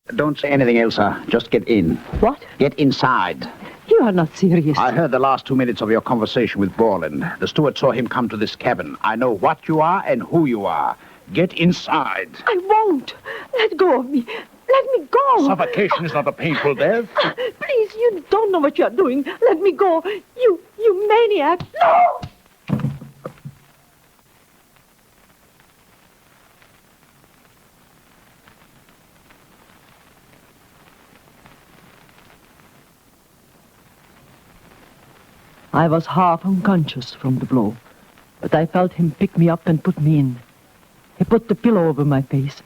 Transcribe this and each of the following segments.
Don't say anything, Elsa. Just get in. What? Get inside. You are not serious. I heard the last 2 minutes of your conversation with Borland. The steward saw him come to this cabin. I know what you are and who you are. Get inside. I won't. Let go of me. Let me go. Suffocation is not a painful death. Please, you don't know what you're doing. Let me go. You maniac. No! I was half unconscious from the blow, but I felt him pick me up and put me in. He put the pillow over my face,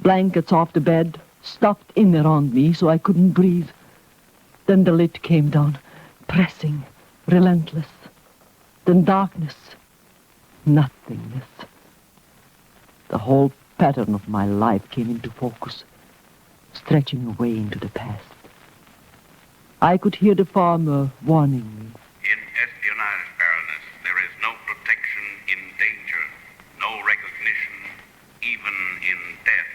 blankets off the bed, stuffed in around me so I couldn't breathe. Then the lid came down, pressing, relentless. Then darkness, nothingness. The whole pattern of my life came into focus, stretching away into the past. I could hear the farmer warning me. In espionage, Baroness, there is no protection in danger, no recognition, even in death.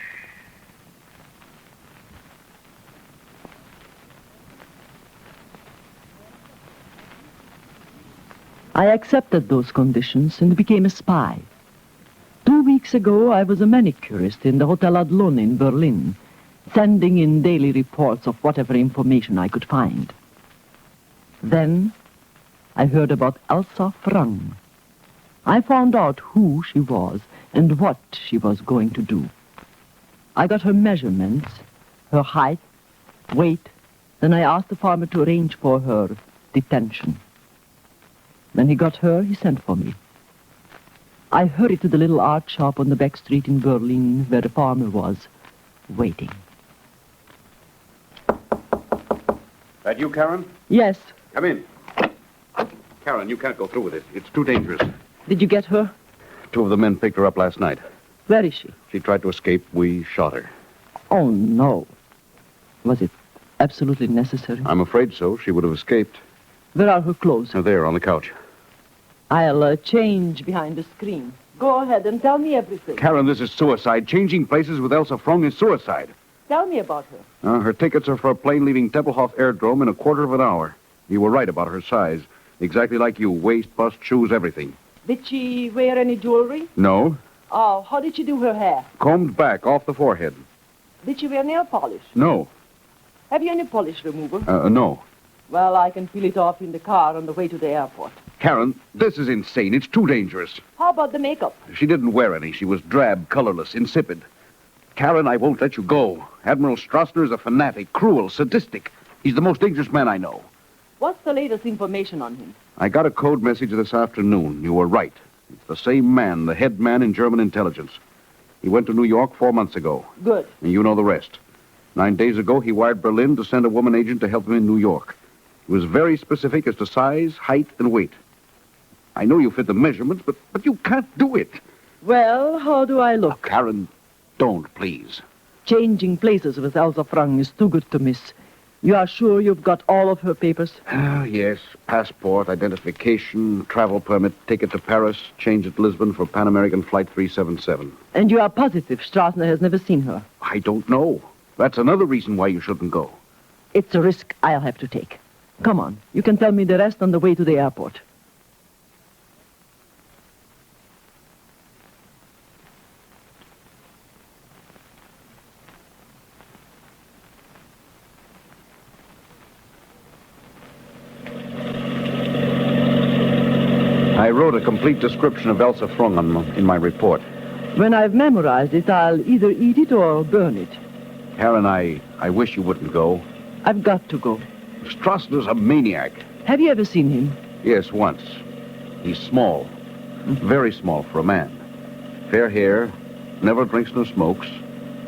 I accepted those conditions and became a spy. 2 weeks ago, I was a manicurist in the Hotel Adlon in Berlin, sending in daily reports of whatever information I could find. Then, I heard about Elsa Frang. I found out who she was and what she was going to do. I got her measurements, her height, weight, then I asked the farmer to arrange for her detention. When he got her, he sent for me. I hurried to the little art shop on the back street in Berlin where the farmer was, waiting. That you, Karen? Yes. Come in. Karen, you can't go through with it. It's too dangerous. Did you get her? 2 of the men picked her up last night. Where is she? She tried to escape. We shot her. Oh, no. Was it absolutely necessary? I'm afraid so. She would have escaped. Where are her clothes? They're there on the couch. I'll change behind the screen. Go ahead and tell me everything. Karen, this is suicide. Changing places with Elsa Frung is suicide. Tell me about her. Her tickets are for a plane leaving Tempelhof Airdrome in a quarter of an hour. You were right about her size. Exactly like you. Waist, bust, shoes, everything. Did she wear any jewelry? No. Oh, how did she do her hair? Combed back, off the forehead. Did she wear nail polish? No. Have you any polish remover? No. Well, I can peel it off in the car on the way to the airport. Karen, this is insane. It's too dangerous. How about the makeup? She didn't wear any. She was drab, colorless, insipid. Karen, I won't let you go. Admiral Strassner is a fanatic, cruel, sadistic. He's the most dangerous man I know. What's the latest information on him? I got a code message this afternoon. You were right. It's the same man, the head man in German intelligence. He went to New York 4 months ago. Good. And you know the rest. 9 days ago, he wired Berlin to send a woman agent to help him in New York. He was very specific as to size, height, and weight. I know you fit the measurements, but you can't do it. Well, how do I look? Karen, don't, please. Changing places with Elsa Frang is too good to miss. You are sure you've got all of her papers? Yes. Passport, identification, travel permit, ticket to Paris, change at Lisbon for Pan American Flight 377. And you are positive Strassner has never seen her? I don't know. That's another reason why you shouldn't go. It's a risk I'll have to take. Come on. You can tell me the rest on the way to the airport. I wrote a complete description of Elsa Frung in my report. When I've memorized it, I'll either eat it or burn it. Karen, I wish you wouldn't go. I've got to go. Strassner's a maniac. Have you ever seen him? Yes, once. He's small. Very small for a man. Fair hair, never drinks nor smokes.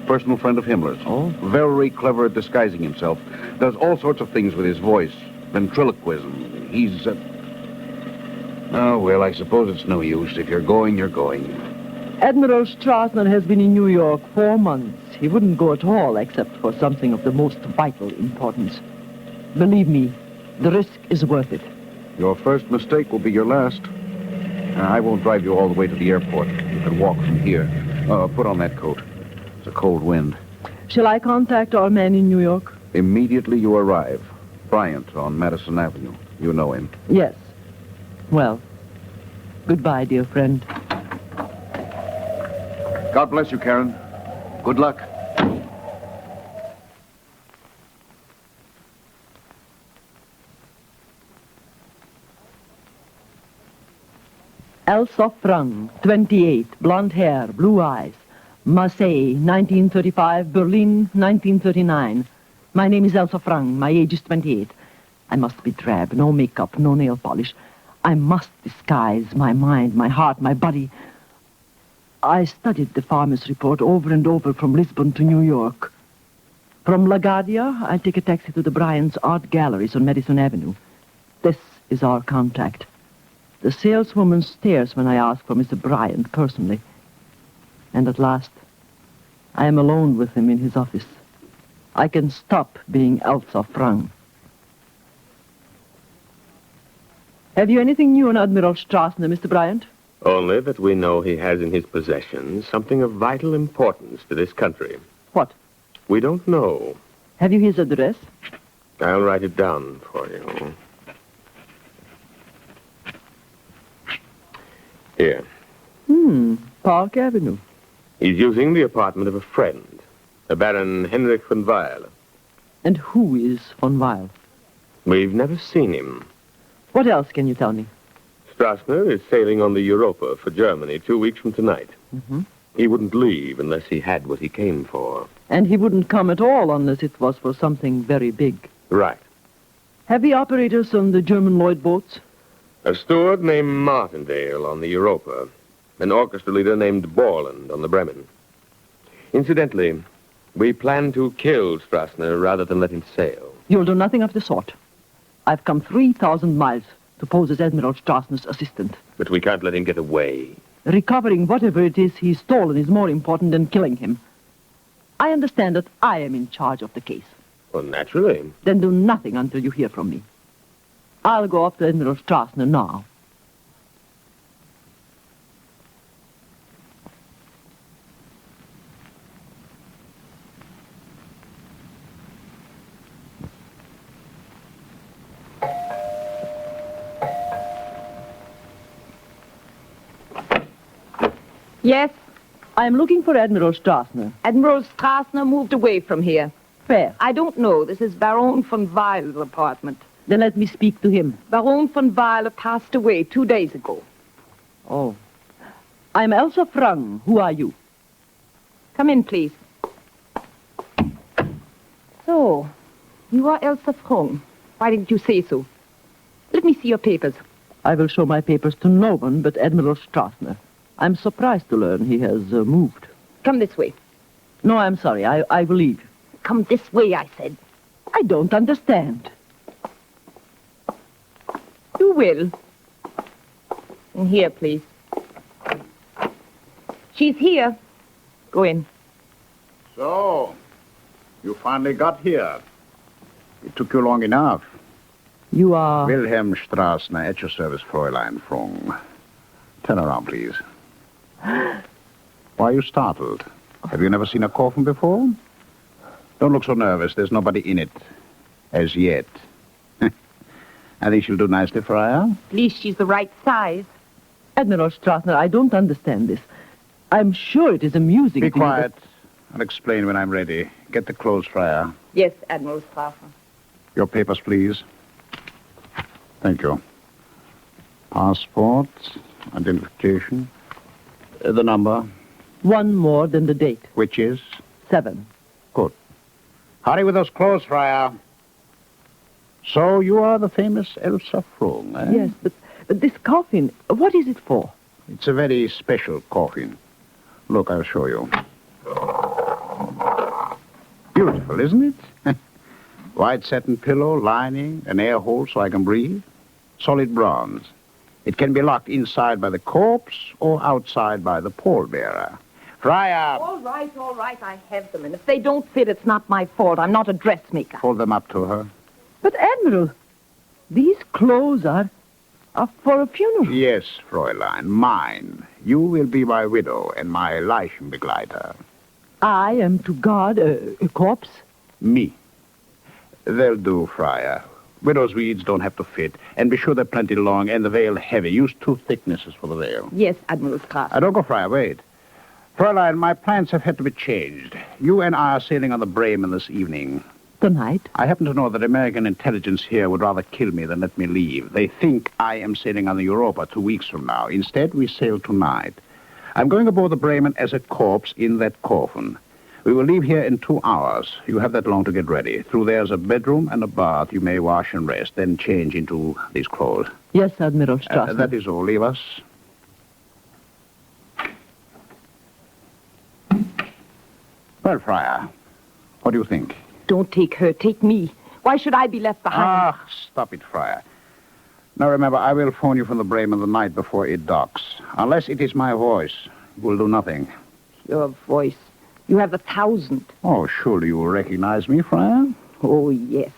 Personal friend of Himmler's. Oh? Very clever at disguising himself. Does all sorts of things with his voice. Ventriloquism. He's Oh, well, I suppose it's no use. If you're going, you're going. Admiral Strassner has been in New York 4 months. He wouldn't go at all except for something of the most vital importance. Believe me, the risk is worth it. Your first mistake will be your last. I won't drive you all the way to the airport. You can walk from here. Put on that coat. It's a cold wind. Shall I contact our man in New York? Immediately you arrive. Bryant on Madison Avenue. You know him. Yes. Well, goodbye, dear friend. God bless you, Karen. Good luck. Elsa Frank, 28, blonde hair, blue eyes. Marseille, 1935, Berlin, 1939. My name is Elsa Frank. My age is 28. I must be drab, no makeup, no nail polish. I must disguise my mind, my heart, my body. I studied the farmer's report over and over from Lisbon to New York. From LaGuardia, I take a taxi to the Bryant's Art Galleries on Madison Avenue. This is our contact. The saleswoman stares when I ask for Mr. Bryant personally. And at last, I am alone with him in his office. I can stop being Elsa Frank. Have you anything new on Admiral Strassner, Mr. Bryant? Only that we know he has in his possession something of vital importance to this country. What? We don't know. Have you his address? I'll write it down for you. Here. Park Avenue. He's using the apartment of a friend, a Baron Henrik von Weil. And who is von Weil? We've never seen him. What else can you tell me? Strassner is sailing on the Europa for Germany 2 weeks from tonight. He wouldn't leave unless he had what he came for. And he wouldn't come at all unless it was for something very big. Right. Heavy operators on the German Lloyd boats? A steward named Martindale on the Europa. An orchestra leader named Borland on the Bremen. Incidentally, we plan to kill Strassner rather than let him sail. You'll do nothing of the sort. I've come 3,000 miles to pose as Admiral Strassner's assistant. But we can't let him get away. Recovering whatever it is he's stolen is more important than killing him. I understand that I am in charge of the case. Well, naturally. Then do nothing until you hear from me. I'll go up to Admiral Strassner now. Yes, I am looking for Admiral Strassner. Admiral Strassner moved away from here. Where? I don't know. This is Baron von Weil's apartment. Then let me speak to him. Baron von Weil passed away 2 days ago. Oh. I'm Elsa Frank. Who are you? Come in, please. So, you are Elsa Frank. Why didn't you say so? Let me see your papers. I will show my papers to no one but Admiral Strassner. I'm surprised to learn he has moved. Come this way. No, I'm sorry. I will leave. Come this way, I said. I don't understand. You will. And here, please. She's here. Go in. So, you finally got here. It took you long enough. You are... Wilhelm Strassner, at your service, Fräulein Frank. Turn around, please. Why are you startled? Have you never seen a coffin before? Don't look so nervous. There's nobody in it. As yet. I think she'll do nicely for her. At least she's the right size. Admiral Strassner, I don't understand this. I'm sure it is amusing Be to you, quiet. I'll explain when I'm ready. Get the clothes, Friar. Yes, Admiral Strassner. Your papers, please. Thank you. Passport, identification, the number, One more than the date. which is 7. good. Hurry with those clothes, Friar. So you are the famous Elsa Frank, eh? Yes, but this coffin, what is it for? It's a very special coffin. Look, I'll show you. Beautiful, isn't it? White satin pillow, lining, an air hole so I can breathe. Solid bronze. It can be locked inside by the corpse or outside by the pallbearer. Friar! All right, I have them. And if they don't fit, it's not my fault. I'm not a dressmaker. Hold them up to her. But, Admiral, these clothes are for a funeral. Yes, Fräulein, mine. You will be my widow and my Leichenbegleiter. I am to guard a corpse? Me. They'll do, Friar. Widow's weeds don't have to fit. And be sure they're plenty long and the veil heavy. Use 2 thicknesses for the veil. Yes, Admiral Strass. Don't go, Friar. Wait. Fräulein, my plans have had to be changed. You and I are sailing on the Bremen this evening. Tonight? I happen to know that American intelligence here would rather kill me than let me leave. They think I am sailing on the Europa 2 weeks from now. Instead, we sail tonight. I'm going aboard the Bremen as a corpse in that coffin. We will leave here in 2 hours. You have that long to get ready. Through there's a bedroom and a bath. You may wash and rest, then change into these clothes. Yes, Admiral Strass. That is all. Leave us. Well, Friar, what do you think? Don't take her, take me. Why should I be left behind? Ah, stop it, Friar. Now remember, I will phone you from the Bremen the night before it docks. Unless it is my voice, you will do nothing. Your voice. You have 1,000. Oh, surely you will recognize me, Friar? Oh, yes.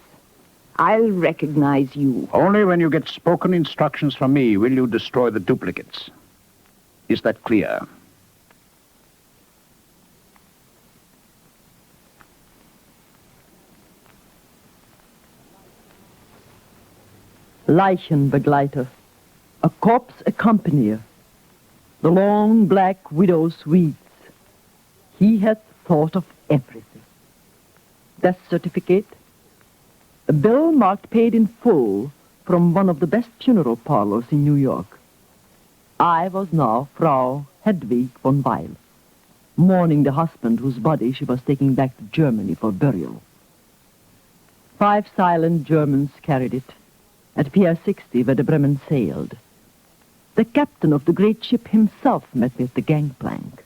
I'll recognize you. Only when you get spoken instructions from me will you destroy the duplicates. Is that clear? Leichenbegleiter, a corpse accompanier, the long black widow's weeds. He had thought of everything. Death certificate, a bill marked paid in full from one of the best funeral parlors in New York. I was now Frau Hedwig von Weil, mourning the husband whose body she was taking back to Germany for burial. 5 silent Germans carried it at Pier 60 where the Bremen sailed. The captain of the great ship himself met me at the gangplank.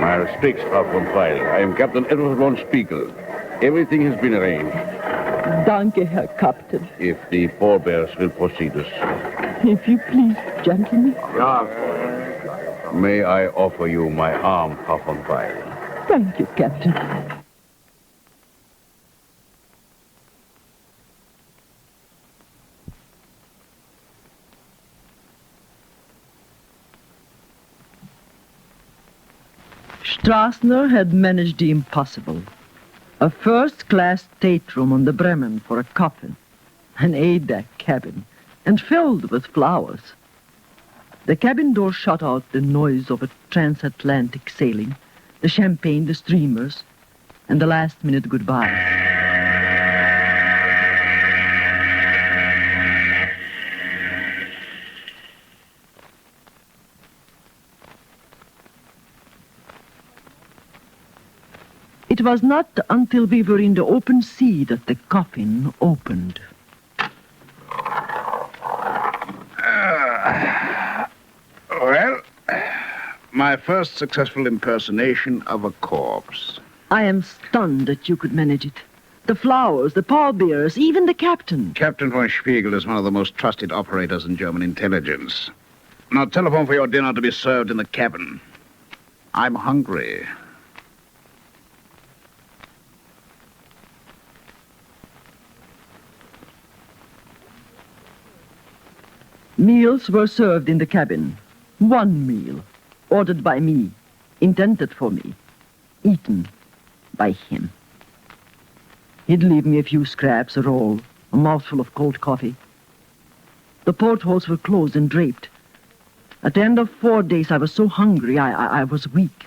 My respects, Frau von Weil. I am Captain Edward von Spiegel. Everything has been arranged. Danke, Herr Captain. If the pallbearers will proceed us. If you please, gentlemen. May I offer you my arm, Frau von Weil? Thank you, Captain. Strassner had managed the impossible. A first-class stateroom on the Bremen for a coffin, an A-deck cabin, and filled with flowers. The cabin door shut out the noise of a transatlantic sailing, the champagne, the streamers, and the last-minute goodbye. It was not until we were in the open sea that the coffin opened. Well, my first successful impersonation of a corpse. I am stunned that you could manage it. The flowers, the pallbearers, even the captain. Captain von Spiegel is one of the most trusted operators in German intelligence. Now telephone for your dinner to be served in the cabin. I'm hungry. Meals were served in the cabin. One meal, ordered by me, intended for me, eaten by him. He'd leave me a few scraps, a roll, a mouthful of cold coffee. The portholes were closed and draped. At the end of 4 days, I was so hungry, I was weak.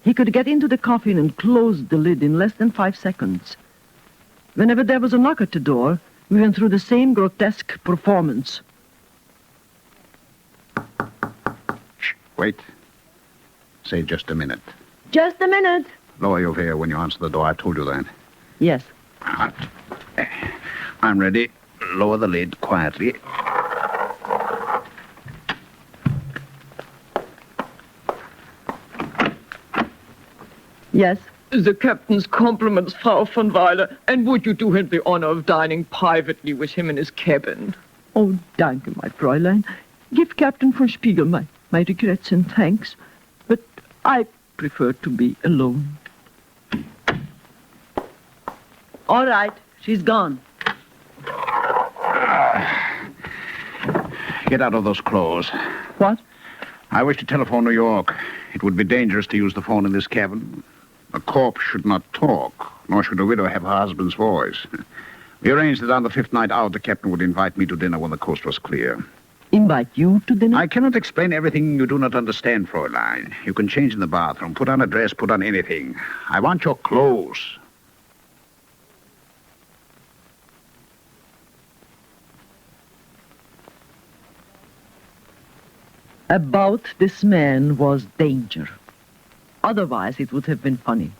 He could get into the coffin and close the lid in less than 5 seconds. Whenever there was a knock at the door, we went through the same grotesque performance. Shh, wait. Say just a minute. Just a minute. Lower your veil when you answer the door. I told you that. Yes. I'm ready. Lower the lid quietly. Yes. The captain's compliments, Frau von Weiler, and would you do him the honor of dining privately with him in his cabin? Oh, danke, my Fräulein. Give Captain von Spiegel my regrets and thanks. But I prefer to be alone. All right, she's gone. Get out of those clothes. What? I wish to telephone New York. It would be dangerous to use the phone in this cabin. A corpse should not talk, nor should a widow have her husband's voice. We arranged that on the 5th night out, the captain would invite me to dinner when the coast was clear. Invite you to dinner? I cannot explain everything you do not understand, Fräulein. You can change in the bathroom, put on a dress, put on anything. I want your clothes. About this man was danger. Otherwise, it would have been funny.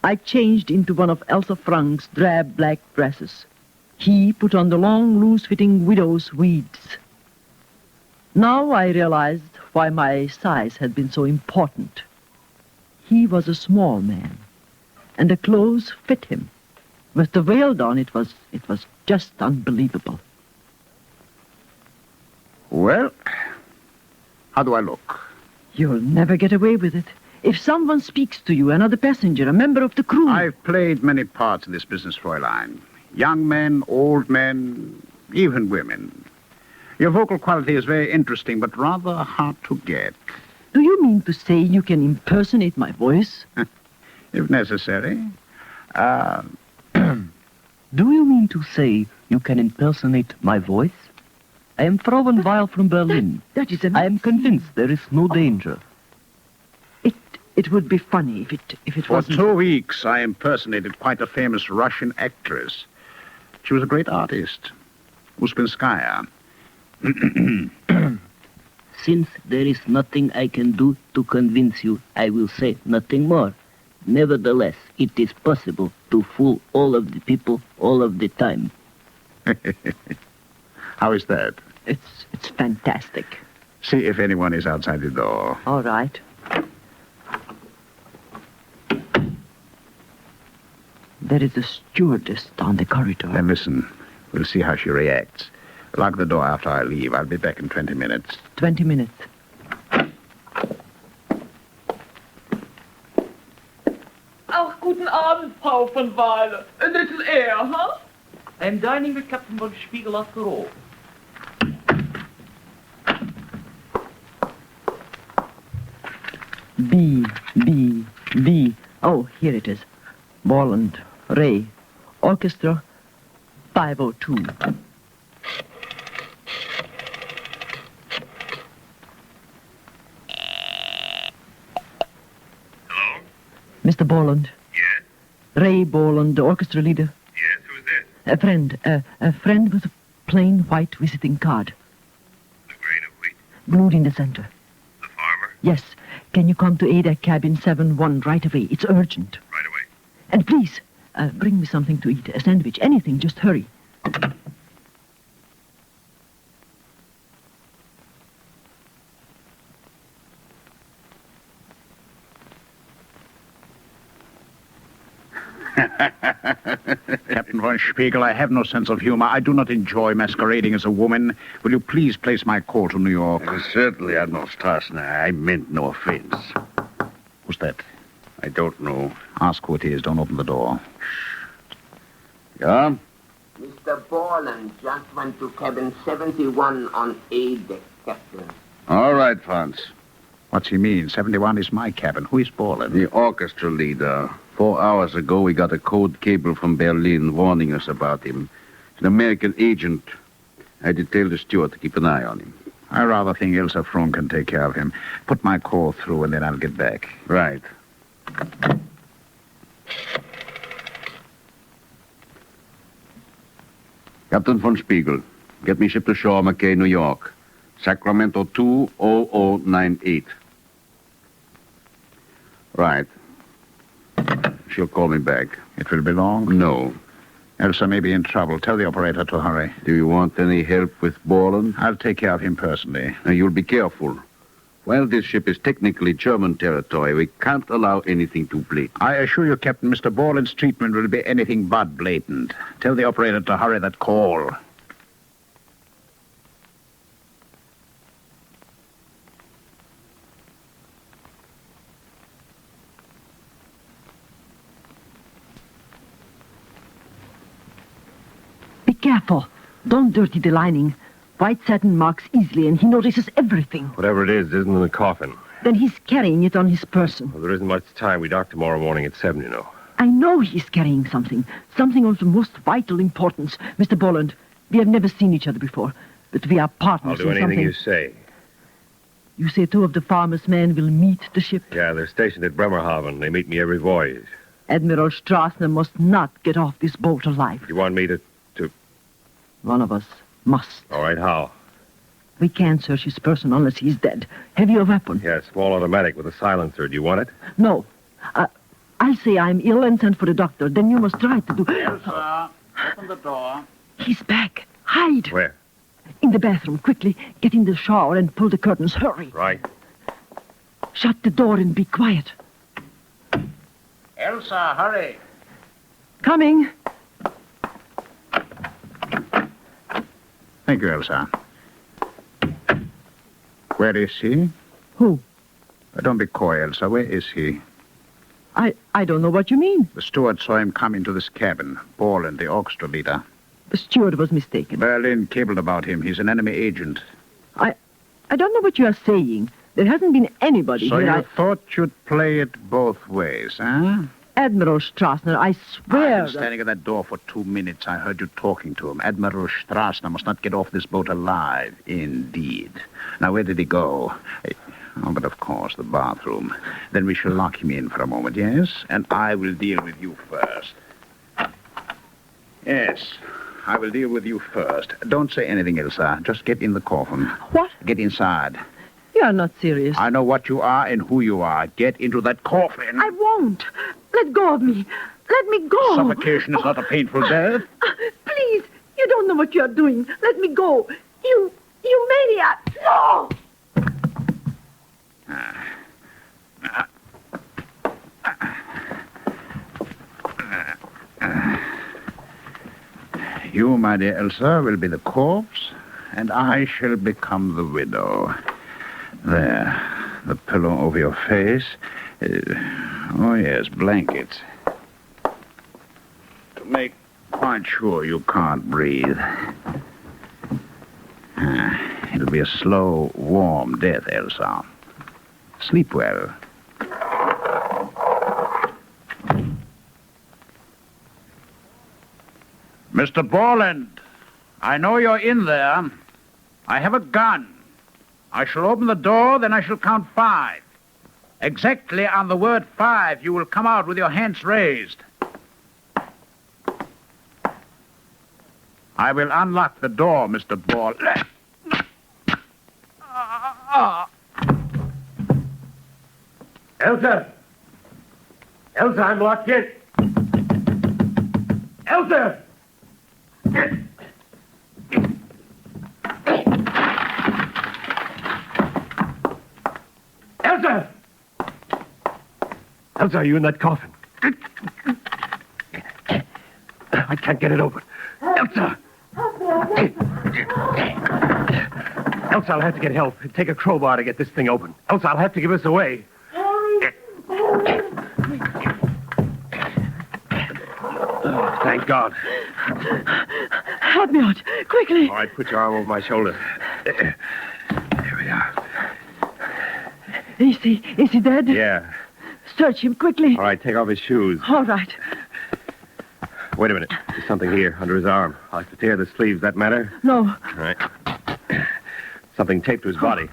I changed into one of Elsa Frank's drab black dresses. He put on the long, loose-fitting widow's weeds. Now I realized why my size had been so important. He was a small man, and the clothes fit him. With the veil on, it was just unbelievable. Well, how do I look? You'll never get away with it. If someone speaks to you, another passenger, a member of the crew... I've played many parts in this business, Fräulein. Young men, old men, even women. Your vocal quality is very interesting, but rather hard to get. Do you mean to say you can impersonate my voice? If necessary. Do you mean to say you can impersonate my voice? I am Frau von Weil from Berlin. That is I am convinced there is no danger. It would be funny if it For wasn't... 2 weeks, I impersonated quite a famous Russian actress. She was a great artist. Uspinskaya. Since there is nothing I can do to convince you, I will say nothing more. Nevertheless, it is possible to fool all of the people all of the time. How is that? It's fantastic. See if anyone is outside the door. All right. There is a stewardess down the corridor. Then listen. We'll see how she reacts. Lock the door after I leave. I'll be back in 20 minutes. 20 minutes. Ach, guten Abend, Frau von Weil. A little air, huh? I am dining with Captain von Spiegel after all. B. Oh, here it is. Borland, Ray, Orchestra, 502. Hello? Mr. Borland. Yes? Ray Borland, the orchestra leader. Yes, who's this? A friend with a plain white visiting card. The grain of wheat? Glued in the center. The farmer? Yes. Can you come to Ada cabin 7-1 right away? It's urgent. Right away. And please, bring me something to eat. A sandwich, anything. Just hurry. Captain von Spiegel, I have no sense of humor. I do not enjoy masquerading as a woman. Will you please place my call to New York? Certainly, Admiral Strassner. I meant no offense. Who's that? I don't know. Ask who it is. Don't open the door. Yeah? Mr. Borland just went to cabin 71 on A deck, Captain. All right, Franz. What's he mean? 71 is my cabin. Who is Borland? The orchestra leader. 4 hours ago, we got a code cable from Berlin warning us about him. An American agent. I detailed the steward to keep an eye on him. I rather think Ilsa Frohn can take care of him. Put my call through, and then I'll get back. Right. Captain von Spiegel, get me ship to shore, McKay, New York. Sacramento 20098. Right. She'll call me back. It will be long? No. Elsa may be in trouble. Tell the operator to hurry. Do you want any help with Borland? I'll take care of him personally. Now, you'll be careful. While this ship is technically German territory, we can't allow anything too blatant. I assure you, Captain, Mr. Borland's treatment will be anything but blatant. Tell the operator to hurry that call. Be careful. Don't dirty the lining. White satin marks easily, and he notices everything. Whatever it is isn't in the coffin. Then he's carrying it on his person. Well, there isn't much time. We dock tomorrow morning at 7, you know. I know he's carrying something. Something of the most vital importance. Mr. Bolland, we have never seen each other before, but we are partners I'll do in anything something. you say. You say 2 of the farmer's men will meet the ship? Yeah, they're stationed at Bremerhaven. They meet me every voyage. Admiral Strassner must not get off this boat alive. You want me to... One of us must. All right, how? We can't search his person unless he's dead. Have you a weapon? Yeah, small automatic with a silencer. Do you want it? No. I'll say I'm ill and send for the doctor. Then you must try to do... Elsa, open the door. He's back. Hide. Where? In the bathroom. Quickly, get in the shower and pull the curtains. Hurry. Right. Shut the door and be quiet. Elsa, hurry. Coming. Thank you, Elsa. Where is he? Who? Don't be coy, Elsa. Where is he? I don't know what you mean. The steward saw him come into this cabin. Borland, the orchestra leader. The steward was mistaken. Berlin cabled about him. He's an enemy agent. I don't know what you are saying. There hasn't been anybody So here. you thought you'd play it both ways, huh? Admiral Strassner, I swear I've been standing at that door for 2 minutes. I heard you talking to him. Admiral Strassner must not get off this boat alive. Indeed. Now, where did he go? Oh, but of course, the bathroom. Then we shall lock him in for a moment, yes? And I will deal with you first. Yes, I will deal with you first. Don't say anything, Elsa. Just get in the coffin. What? Get inside. You are not serious. I know what you are and who you are. Get into that coffin. I won't. Let go of me. Let me go. Suffocation is not a painful death. Please, you don't know what you are doing. Let me go. You maniac. No! You, my dear Elsa, will be the corpse, and I shall become the widow. There, the pillow over your face. Oh, yes, blankets. To make quite sure you can't breathe. It'll be a slow, warm death, Elsa. Sleep well. Mr. Borland, I know you're in there. I have a gun. I shall open the door, then I shall count 5. Exactly on the word 5, you will come out with your hands raised. I will unlock the door, Mr. Borland. Elsa! Elsa, I'm locked in. Elsa! Elsa! Elsa, are you in that coffin? I can't get it open. Elsa! Elsa, I'll have to get help. Take a crowbar to get this thing open. Elsa, I'll have to give us away. Oh, thank God. Help me out. Quickly. All right, put your arm over my shoulder. There we are. Is he dead? Yeah. Search him quickly. All right, take off his shoes. All right. Wait a minute. There's something here under his arm. I'll have to tear the sleeves. That matter? No. All right. Something taped to his body.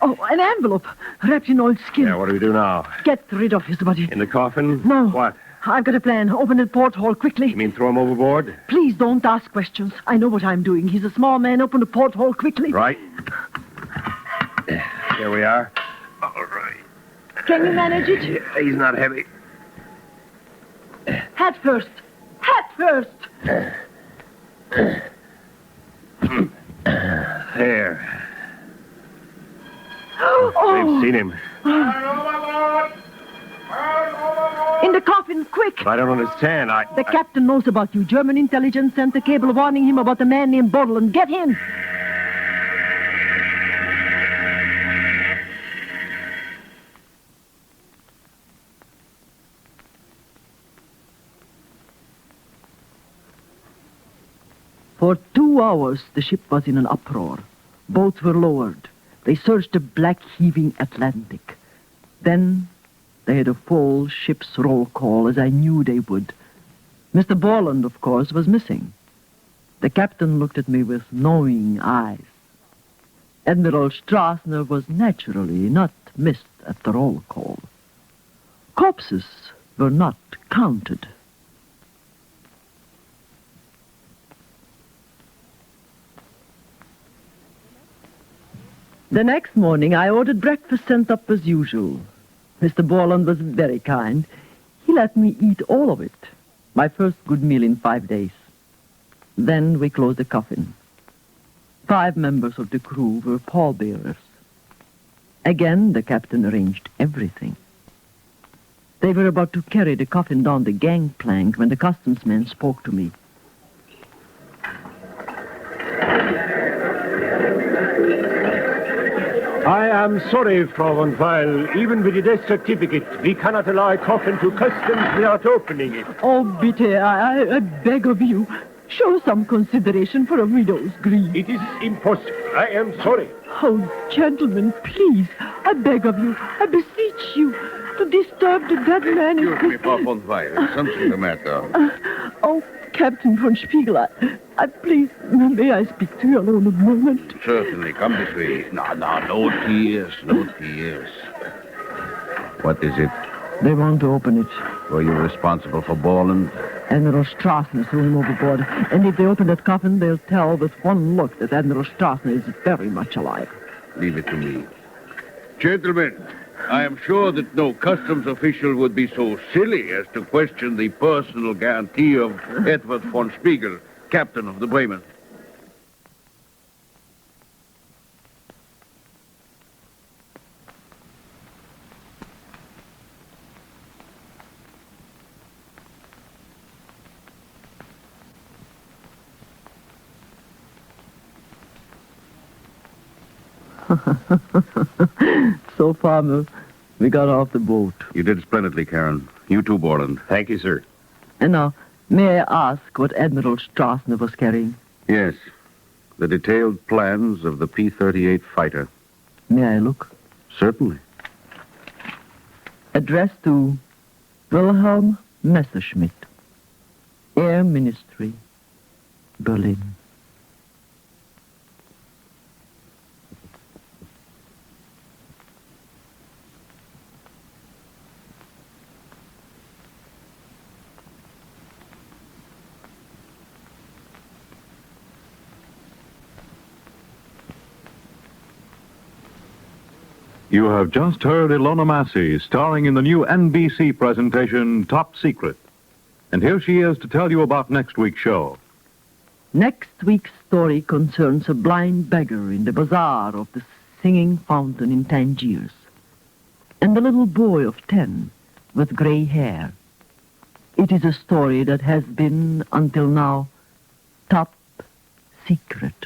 Oh, an envelope wrapped in old skin. Yeah, what do we do now? Get rid of his body. In the coffin? No. What? I've got a plan. Open the porthole quickly. You mean throw him overboard? Please don't ask questions. I know what I'm doing. He's a small man. Open the porthole quickly. Right. Here we are. All right. Can you manage it? Yeah, he's not heavy. Hat first. Hat first. There. Oh. They've seen him. In the coffin, quick. But I don't understand. The captain knows about you. German intelligence sent a cable warning him about a man named Borland. Get in. For 2 hours, the ship was in an uproar. Boats were lowered. They searched the black, heaving Atlantic. Then they had a full ship's roll call, as I knew they would. Mr. Borland, of course, was missing. The captain looked at me with knowing eyes. Admiral Strassner was naturally not missed at the roll call. Corpses were not counted. The next morning, I ordered breakfast sent up as usual. Mr. Borland was very kind. He let me eat all of it. My first good meal in 5 days. Then we closed the coffin. 5 members of the crew were pallbearers. Again, the captain arranged everything. They were about to carry the coffin down the gangplank when the customs man spoke to me. I am sorry, Frau von Weil. Even with the death certificate, we cannot allow a coffin to customs without opening it. Oh, bitte, I beg of you, show some consideration for a widow's grief. It is impossible. I am sorry. Oh, gentlemen, please, I beg of you, I beseech you, to disturb the dead man. Excuse me, Frau von Weil. There's something the matter. Oh, Captain von Spiegel, I please, may I speak to you alone a moment? Certainly. Come this way. No tears. No tears. What is it? They want to open it. Were you responsible for Borland? Admiral Strassner threw him overboard. And if they open that coffin, they'll tell with one look that Admiral Strassner is very much alive. Leave it to me. Gentlemen, I am sure that no customs official would be so silly as to question the personal guarantee of Edward von Spiegel, captain of the Bremen. So, Farmer, we got off the boat. You did splendidly, Karen. You too, Borland. Thank you, sir. And now, may I ask what Admiral Strassner was carrying? Yes. The detailed plans of the P-38 fighter. May I look? Certainly. Addressed to Wilhelm Messerschmitt, Air Ministry, Berlin. You have just heard Ilona Massey starring in the new NBC presentation, Top Secret. And here she is to tell you about next week's show. Next week's story concerns a blind beggar in the bazaar of the singing fountain in Tangiers, and a little boy of 10 with gray hair. It is a story that has been, until now, top secret.